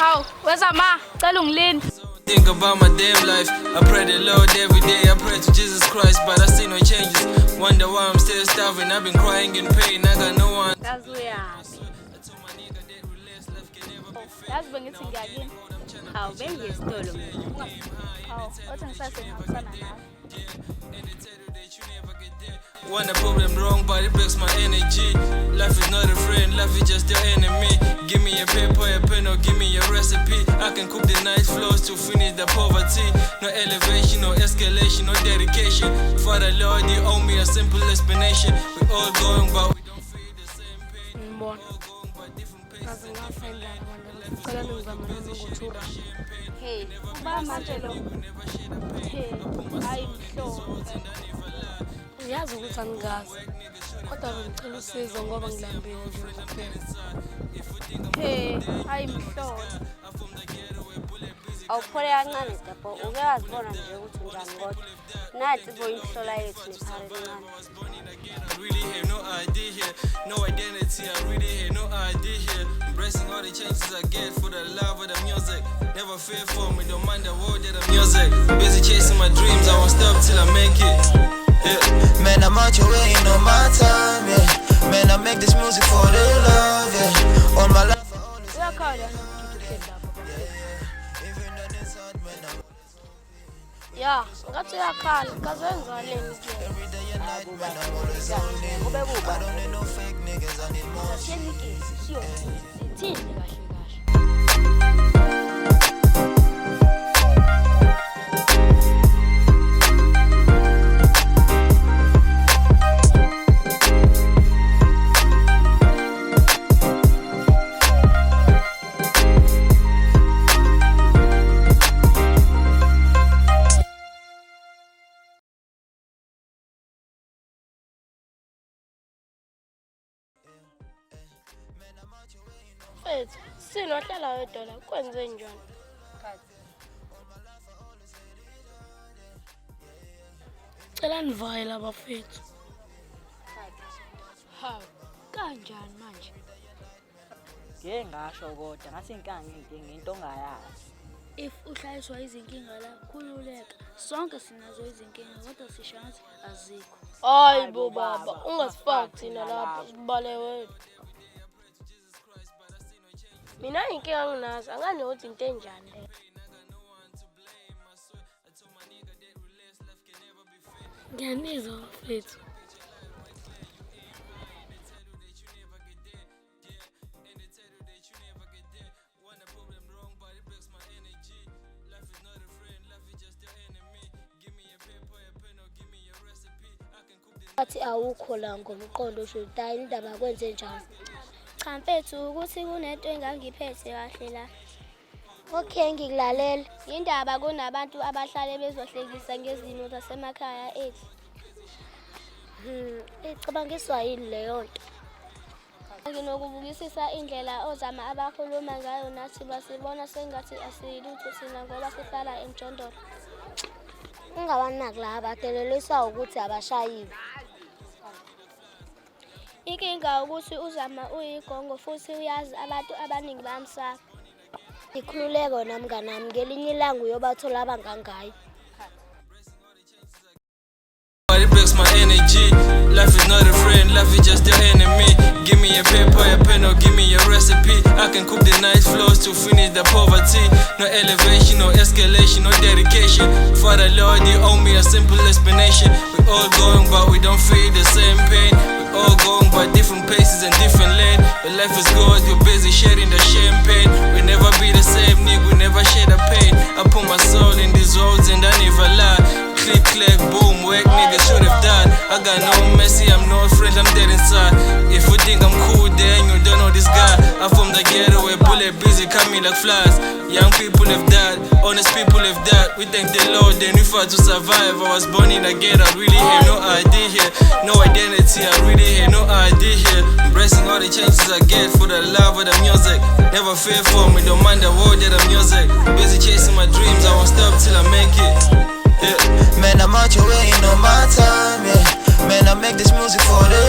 How? Where's Ama? Lin. Think about my damn life. I pray the Lord every day. I pray to Jesus Christ, but I see no changes. Wonder why I'm still starving. I've been crying in pain. I got no one. That's weird. That's when it's again. How big is Tolo? Oh, what's in Wanna prove them wrong, but it breaks my energy. Life is not a friend, life is just your enemy. Give me a paper, a pen, or give me a recipe. I can cook the night floors to finish the poverty. No elevation, no escalation, no dedication. Father Lord, you owe me a simple explanation. We all going, but we don't feel the same pain. All going by different paces and different lanes. Hey, Yazi ukuthi angazi kodwa ngicela usizo ngoba ngilambile nje kuphela. Hey, ayimhlolo. awuphole kancane Dapho uke wazibona nje ukuthi unjani kodwa nathi boyimhlola yethu nephare lencane. Really have no idea here, no identity, I really have no idea here. Embracing all the changes I get for the love of the music. Never fear for me, don't mind the word of the music. Busy chasing my dreams, I won't stop till I make it. Yeah. Man, I'm out your way, no my time, yeah. Man, I make this music for the love, yeah. All my life, I always Yeah, ngathi yakhala kazenzakaleni ke. every day and night, man, I'm always on it. I don't need no fake niggas, I need more. Thini kahle. Mfethu, sinohlala wedwa la kwenze njani? Cela nivaye laba mfethu. How? Kanjani manje? Ngeke ngasho kodwa ngathi inkanga inkinga into ongayazi. If uhlaliswa izinkinga la khululeka. Sonke sinazo izinkinga kodwa sisho ngathi azikho. Hayi bo baba, ungasifaki thina lapha sibale wedwa. Mina inkinga nginazo, angane uthi into enjani le. Ngiyanizwa mfethu. Athi awukho la ngomqondo ushutayi indaba kwenze njani? Cha mfethu ukuthi kunento engangiphethe kahle la. Okay ngikulalela. Indaba kunabantu abahlale bezohlekisa ngezimo zasemakhaya ethu. Icabangiswa yini leyo nto? Nginokubukisisa indlela ozama abakhuluma ngayo nathi basibona sengathi asiyilutho sina ngoba sihlala emjondolo. Ungabanaki la abadelelisa ukuthi abashayiwe. Inkinga ukuthi uzama uyigongo futhi uyazi abantu abaningi bamsaka. Ikhululeko namngani nami ngelinye ilanga uyobathola abangangayo. It breaks my energy. Life is not a friend, life is just your enemy. Give me a paper, a pen, or give me a recipe. I can cook the night floors to finish the poverty. No elevation, no escalation, no dedication. Father Lord, you owe me a simple explanation. We all going, but we don't feel the same pain. We all going by different paces and different lanes. But life is good, you're busy sharing the champagne. We never be the same, nigga, we never share the pain. I put my soul in these roads and I never lie. Click, click, boom, whack, niggas should have died. I got no mercy, I'm no friend, I'm dead inside. If you think I'm cool, then you don't know this guy. I'm from the ghetto where bullet busy coming like flies. Young people have died, honest people have died. We thank the Lord, then we fought to survive. I was born in the ghetto, I really have no idea here. No identity, I really have no idea here. Embracing all the changes I get for the love of the music. Never fear for me, don't mind the word of the music. Busy chasing my dreams, I won't stop till I make it. Yeah. Man, I'm out your way, no my time, yeah. Man, I make this music for the